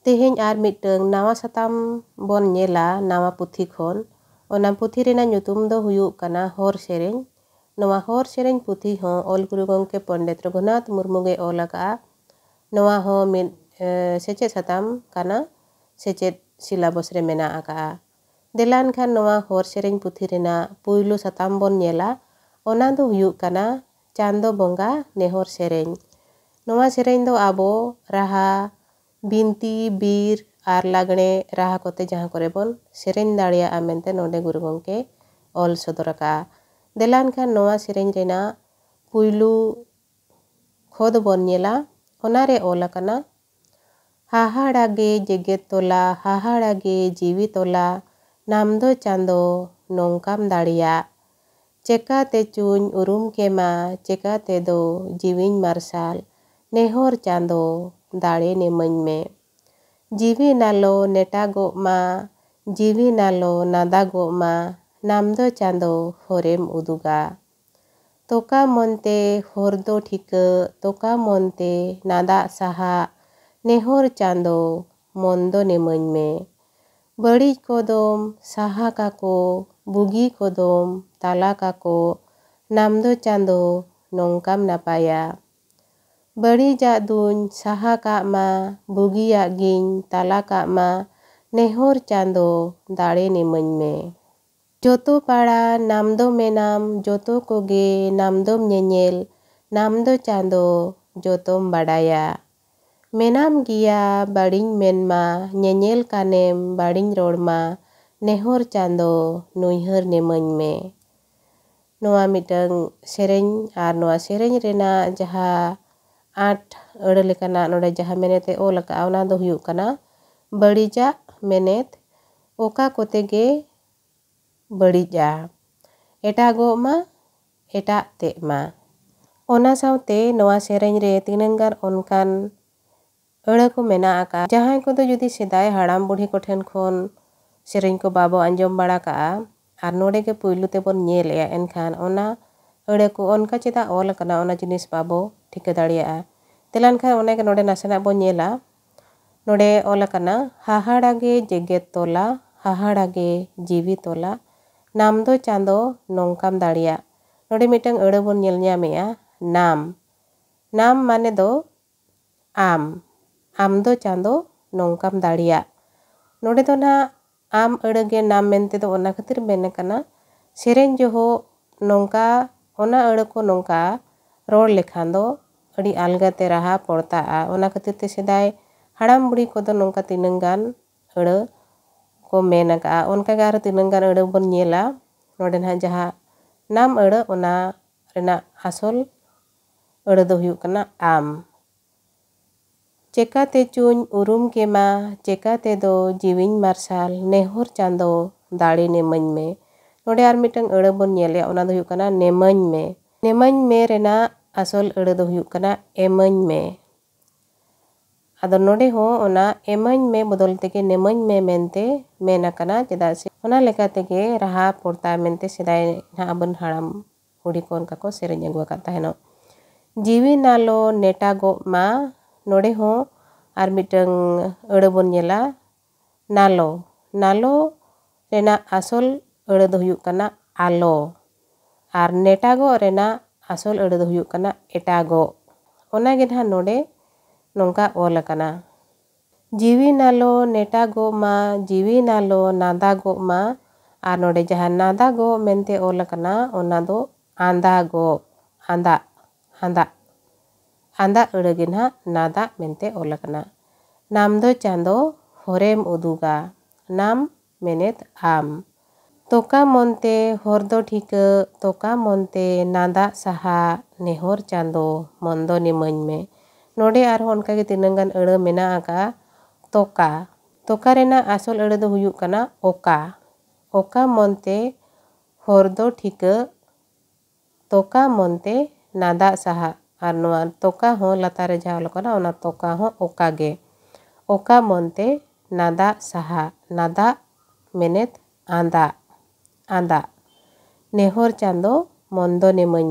तेहेñ are मिटंग Nawa साताम bone नेला नावा पुथी खन ओना पुथी रेना nyutum दो हुयुग कना हर सेरेñ। नोवा हर सेरेñ पुथी हों ऑल गुरु गंके पंडित रघुनाथ मुर्मू गे ऑल अका नोवा हो मिद सेचेद साताम कना सेचेद सिलाबस रे मेना अका देलान खान नोवा हर सेरेñ पुथी रेना पुइलु साताम बोन नेला ओना दो हुयुग कना चांदो बोंगा नेहर सेरेñ। नोवा सेरेñ दो आबो राहा बिनती बीर आर लागणे राहा कोते जहाँ करे बोन सेरेñ दाड़ियागा मेनते नोडे गुरु गंके ऑल सदर अका देलान खान नोवा सेरेñ रेना पुइलु खोद बोन नेला ओनारे ऑल अकना हाहाड़ागे जेगेद तोला हाहाड़ागे जीवी तोला नाम दो चांदो नोंकाम दाड़िया चेका ते चुñ उरुम केमा चेका ते दो जीविñ मार्साल नेहर चांदो दाड़े नेमñ में जीवी नालो नेटागो मा जीवी नालो नादागो मा नाम दो चांदो होरेम उदुगा तोका मोनते होर दो ठिका तोका मोनते नादा साहा नेहर चांदो मोंदो नेमñ में बड़ीज कोदम साहा काको बुगी कोदम ताला काको नाम दो चांदो नोंकाम नापाया बड़ीजाग दुñ साहा काग मा बुगियाग गिñ ताला काग मा नेहर चांदो दाड़े नेमñ में जोतो पाड़ा नाम दो मेनाम जोतो कोगे नाम दोम ñeñel नाम दो चांदो जोतोम बाड़ाया मेनाम गिया बाड़िñ मेनमा ñeñel कानेम बाड़िñ रोड़मा नेहर चांदो नुइहर नेमñ में नोआ मिटंग सेरेñ आर नोआ सेरेñ रेना जहा आठ अड़ लेकाना नोडे जहा मेनेते ऑल अका ओना दो हुयुग कना बड़ीजा मेनेत ओका कोते गे बड़ीजा एटागो मा एटा ते मा ओना सावते नोआ सेरेñ रे तिनंगार ओनकान अड़ को मेना अका जहां को दो जुदी सेदाय हाड़ाम बुढ़ी को ठेन खोन सेरेñ को बाबो आंजम बाड़ा का आर नोडे के पुइलु ते बोन नेल या एनखान ओना अड़े को ओनका चेदा ऑल कना ओना जिनिस बाबो ठिका दाड़ियागा तेलान खान ओने के नोडे नासेना बोन नेला नोडे ऑल कना हाहाड़ागे जेगेद तोला हाहाड़ागे जीवी तोला नाम दो चांदो नोंकाम दाड़िया नोडे मिटंग अड़ बोन नेल ᱧᱟᱢᱮᱜᱼᱟ नाम नाम माने दो आम दो चांदो नोंकाम दाड़िया नोडे दो ना आम अड़गे नाम मेनते दो ओना खातिर मेने कना सेरेñ जोहो नोंका ओना अड़ को नोंका रोड़ लेखान दो अड़ी आलगाते राहा पड़ता ओना खातिर ते सेदाय हाड़ाम बुढ़ी को दो नोंका तिनंगान अड़ को मेन अका ओनका गार तिनंगान अड़ बोन नेला नोडे ना जहा नाम अड़ ओना रेना आसल अड़ दो हुयुग कना आम चेकाते चुñ उरुम केमा चेकाते दो जीविñ मार्साल नेहर चांदो दाड़े नेमñ में नोडे आर मिटंग अड़ बोन नेले ओना दो हुयुग कना नेमñ में रेना आसल अड़ दो हुयुग कना एमñ में आदो नोडे हो ओना एमñ में बदल तेगे नेमñ में मेनते मेना कना चेदा से ओना लेका तेगे राहा पड़ता मेनते सेदाय ना अबन हाड़ाम बुढ़ी को ओनका को सेरेñ अगु अका ताहेनो जीवी नालो नेटागो मा नोडे हो आर मिटंग अड़ बोन नेला नालो नालो रेना आसल अड़ दो हुयुग कना आलो आर नेटागो रेना आसल अड़ दो हुयुग कना एटागो ओना गे ना नोडे नोंका ऑल कना जीवी नालो नेटागो मा जीवी नालो नादागो मा आर नोडे जहा नादागो मेनते ऑल कना ओना दो आंदागो आंदा आंदा आंदा अड़गे ना नादा मेनते ऑल कना नाम दो चांदो होरेम उदुगा नाम मेनेत आम तोका मोनते होर दो ठिका तोका मोनते नादा साहा नेहर चांदो मोंदो नेमñ में नोडे आर ओनका गे तिनंगान अड़ मेना अका तोका तोका रेना आसल अड़ दो हुयुग कना ओका ओका मोनते होर दो ठिका तोका मोनते नादा साहा आर नोआ तोका हो लतारे जहा ऑल कना ओना तोका हो ओका गे ओका मोनते नादा साहा नादा मेनेत आंदा आंदा नेहर चांदो मोंदो नेमñ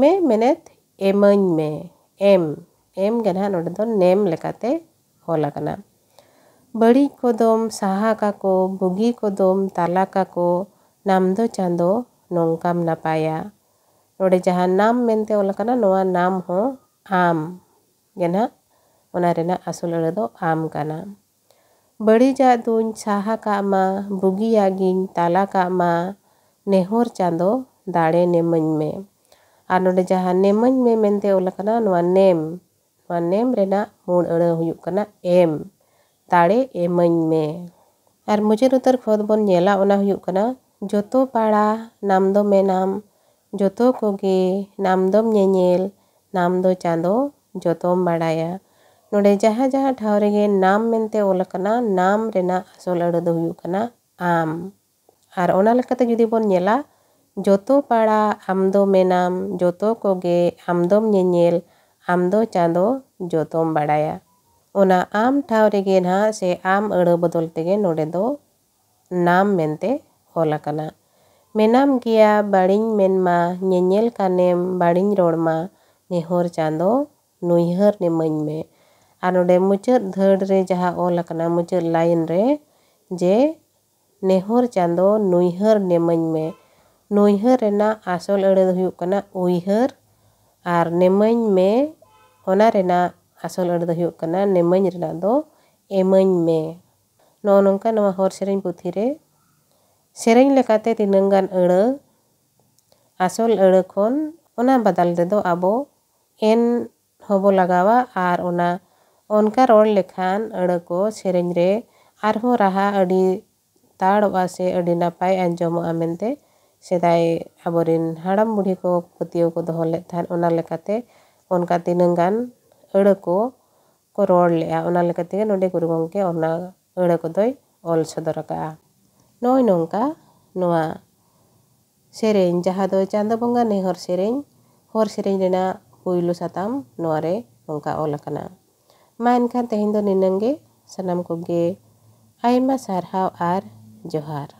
में मेनेत एमñ में एम गे ना नोडे दो नेम लेकाते ᱚᱞ ᱟᱠᱟᱱᱟ। ᱵᱟᱹᱲᱤᱡ ᱠᱚᱫᱚᱢ ᱥᱟᱦᱟ ᱠᱟᱠᱚ, ᱵᱩᱜᱤ ᱠᱚᱫᱚᱢ ᱛᱟᱞᱟ ᱠᱟᱠᱚ, ᱱᱟᱢ ᱫᱚ ᱪᱟᱸᱫᱳ ᱱᱚᱝᱠᱟᱢ ᱱᱟᱯᱟᱭᱟ। ᱱᱚᱰᱮ ᱡᱟᱦᱟᱸ ᱱᱟᱢ ᱢᱮᱱᱛᱮ ᱚᱞ ᱟᱠᱟᱱᱟ, ᱱᱚᱣᱟ ᱱᱟᱢ ᱦᱚᱸ ᱟᱢ ᱜᱮ ᱱᱟᱦᱟᱜ ᱚᱱᱟ ᱨᱮᱱᱟᱜ ᱟᱥᱚᱞ ᱟᱹᱲᱟᱹ ᱫᱚ ᱟᱢ ᱠᱟᱱᱟ। ᱵᱟᱹᱲᱤᱡᱟᱜ ᱫᱩᱧ ᱥᱟᱦᱟ ᱠᱟᱜ ᱢᱟ, ᱵᱩᱜᱤᱭᱟᱜ ᱜᱤᱧ ᱛᱟᱞᱟ ᱠᱟᱜ ᱢᱟ, ᱱᱮᱦᱚᱨ ᱪᱟᱸᱫᱳ ᱫᱟᱲᱮ ᱱᱮᱢᱟᱹᱧ ᱢᱮ। ᱟᱨ ᱱᱚᱰᱮ ᱡᱟᱦᱟᱸ ᱱᱮᱢᱟᱹᱧ ᱢᱮ ᱢᱮᱱᱛᱮ ᱚᱞ ᱟᱠᱟᱱᱟ, ᱱᱚᱣᱟ ᱱᱮᱢ ᱨᱮᱱᱟᱜ ᱢᱩᱲ ᱟᱹᱲᱟᱹ ᱦᱩᱭᱩᱜ ᱠᱟᱱᱟ ᱮᱢ, ᱫᱟᱲᱮ ᱮᱢᱟᱹᱧ ᱢᱮ। ᱟᱨ ᱢᱩᱪᱟᱹᱫ ᱩᱛᱟᱹᱨ ᱠᱷᱚᱛ ᱵᱚᱱ ᱧᱮᱞᱟ, ᱚᱱᱟ ᱦᱩᱭᱩᱜ ᱠᱟᱱᱟ ᱡᱚᱛᱚ ᱯᱟᱲᱟ ᱱᱟᱢ ᱫᱚ ᱢᱮᱱᱟᱢ, ᱡᱚᱛᱚ ᱠᱚᱜᱮ ᱱᱟᱢ ᱫᱚᱢ ᱧᱮᱧᱮᱞ, ᱱᱟᱢ ᱫᱚ ᱪᱟᱸᱫᱳ ᱡᱚᱛᱚᱢ ᱵᱟᱲᱟᱭᱟ। ᱱᱚᱰᱮ ᱡᱟᱦᱟᱸ ᱴᱷᱟᱶ ᱨᱮᱜᱮ ᱱᱟᱢ ᱢᱮᱱᱛᱮ ᱚᱞ ᱟᱠᱟᱱᱟ, ᱱᱟᱢ ᱨᱮᱱᱟᱜ ᱟᱥᱚᱞ ᱟᱹᱲᱟᱹ ᱫᱚ ᱦᱩᱭᱩᱜ ᱠᱟᱱᱟ ᱟᱢ। ᱟᱨ ᱚᱱᱟ ᱞᱮᱠᱟᱛᱮ ᱡᱩᱫᱤ ᱵᱚᱱ ᱧᱮᱞᱟ, ᱡᱚᱛᱚ ᱯᱟᱲᱟ ᱟᱢ ᱫᱚ ᱢᱮᱱᱟᱢ, ᱡᱚᱛᱚ ᱠᱚᱜᱮ ᱟᱢ ᱫᱚᱢ ᱧᱮᱧᱮᱞ, ᱟᱢ ᱫᱚ ᱪᱟᱸᱫᱳ ᱡᱚᱛᱚᱢ ᱵᱟᱲᱟᱭᱟ। ᱚᱱᱟ ᱟᱢ ᱴᱷᱟᱶ ᱨᱮᱜᱮ ᱱᱟᱦᱟᱜ ᱥᱮ ᱟᱢ ᱟᱹᱲᱟᱹ ᱵᱚᱫᱚᱞ ᱛᱮᱜᱮ ᱱᱚᱰᱮ ᱫᱚ ᱱᱟᱢ ᱢᱮᱱᱛᱮ ᱚᱞ ᱟᱠᱟᱱᱟ। ᱢᱮᱱᱟᱢ ᱜᱮᱭᱟ ᱵᱟᱹᱲᱤᱧ ᱢᱮᱱᱢᱟ, ᱧᱮᱧᱮᱞ ᱠᱟᱱᱮᱢ ᱵᱟᱹᱲᱤᱧ ᱨᱚᱲᱢᱟ, ᱱᱮᱦᱚᱨ ᱪᱟᱸᱫᱳ ᱱᱩᱭᱦᱟᱹᱨ ᱱᱮᱢᱟᱹᱧ ᱢᱮ। ᱟᱨ ᱱᱚᱰᱮ ᱢᱩᱪᱟᱹᱫ ᱫᱷᱟᱹᱲ ᱨᱮ ᱡᱟᱦᱟᱸ ᱚᱞ ᱟᱠᱟᱱᱟ, ᱢᱩᱪᱟᱹᱫ ᱞᱟᱭᱤᱱ ᱨᱮ, ᱡᱮ ᱱᱮᱦᱚᱨ ᱪᱟᱸᱫᱳ ᱱᱩᱭᱦᱟᱹᱨ ᱱᱮᱢᱟᱹᱧ ᱢᱮ। ᱱᱩᱭᱦᱟᱹᱨ ᱨᱮᱱᱟᱜ ᱟᱥᱚᱞ ᱟᱹᱲᱟᱹ ᱫᱚ ᱦᱩᱭᱩᱜ ᱠᱟᱱᱟ ᱩᱭᱦᱟᱹᱨ, ᱟর ᱱᱮᱢᱟᱹᱧ ᱢᱮ ᱚᱱᱟ ᱨᱮᱱᱟᱜ ᱟᱥᱚᱞ ᱟᱹᱲᱟᱹ ᱫᱚ ᱦᱩᱭᱩᱜ ᱠᱟᱱᱟ ᱱᱮᱢᱟᱹᱧ ᱨᱮᱱᱟᱜ ᱫᱚ ᱮᱢᱟᱹᱧ ᱢᱮ। ᱱᱚᱜᱼᱚ ᱱᱚᱝᱠᱟ ᱱᱚᱣᱟ ᱦᱚᱲ ᱥᱮᱨᱮᱧ ᱯᱩᱛᱷᱤ ᱨᱮ ᱥᱮᱨᱮᱧ ᱞᱮᱠᱟᱛᱮ ᱛᱤᱱᱟᱹᱜ ᱜᱟᱱ ᱟᱹᱲᱟᱹ, ᱟᱥᱚᱞ ᱟᱹᱲᱟᱹ ᱠᱷᱚᱱ ᱚᱱᱟ ᱵᱟᱫᱟᱞ ᱨᱮᱫᱚ ᱟᱵᱚ ᱮᱱ ᱦᱚᱸᱵᱚ ᱞᱟᱜᱟᱣᱟ, ᱟᱨ ᱚᱱᱟ ᱚᱱᱠᱟ ᱨᱚᱲ ᱞᱮᱠᱷᱟᱱ ᱟᱹᱲᱟᱹ ko ᱥᱮᱨᱮᱧ ᱨᱮ ᱟᱨᱦᱚᱸ ᱨᱟᱦᱟ ᱟᱹᱰᱤ ᱛᱟᱲᱚᱜᱼᱟ ᱥᱮ ᱟᱹᱰᱤ ᱱᱟᱯᱟᱭ ᱟᱸᱡᱚᱢᱚᱜᱼᱟ ᱢᱮᱱᱛᱮ ᱥᱮᱫᱟᱭ ᱟᱵᱚᱨᱮᱱ ᱦᱟᱲᱟᱢ ᱵᱩᱲᱦᱤ ko ᱯᱟᱹᱛᱭᱟᱹᱣ ko ᱫᱚᱦᱚ ᱞᱮᱫ ᱛᱟᱦᱮᱸᱫ। ᱚᱱᱟ ᱞᱮᱠᱟᱛᱮ ᱚᱱᱠᱟ ᱛᱤᱱᱟᱹᱜ ᱜᱟᱱ ᱟᱹᱲᱟᱹ ko ᱨᱚᱲ ᱞᱮᱜᱼᱟ। ᱚᱱᱟ ᱞᱮᱠᱟ ᱛᱮᱜᱮ ᱱᱚᱰᱮ ᱜᱩᱨᱩ ᱜᱚᱢᱠᱮ ᱚᱱᱟ ᱟᱹᱲᱟᱹ ᱠᱚᱫᱚᱭ ᱚᱞ ᱥᱚᱫᱚᱨ ᱟᱠᱟᱜᱼᱟ। ᱱᱚᱜᱼᱚᱭ ᱱᱚᱝᱠᱟ ᱱᱚᱣᱟ ᱥᱮᱨᱮᱧ ᱡᱟᱦᱟᱸ ᱫᱚ ᱪᱟᱸᱫᱳ ᱵᱚᱸᱜᱟ ᱱᱮᱦᱚᱨ ᱥᱮᱨᱮᱧ, ᱦᱚᱨ ᱥᱮᱨᱮᱧ ᱨᱮᱱᱟᱜ ᱯᱩᱭᱞᱩ ᱥᱟᱛᱟᱢ ᱱᱚᱣᱟ ᱨᱮ ᱱᱚᱝᱠᱟ ᱚᱞ ᱟᱠᱟᱱᱟ। ᱢᱟ ᱮᱱᱠᱷᱟᱱ ᱛᱮᱦᱮᱧ ᱫᱚ ᱱᱤᱱᱟᱹᱝ ᱜᱮ, ᱥᱟᱱᱟᱢ ᱠᱚᱜᱮ ᱟᱭᱢᱟ ᱥᱟᱨᱦᱟᱣ ᱟᱨ ᱡᱚᱦᱟᱨ।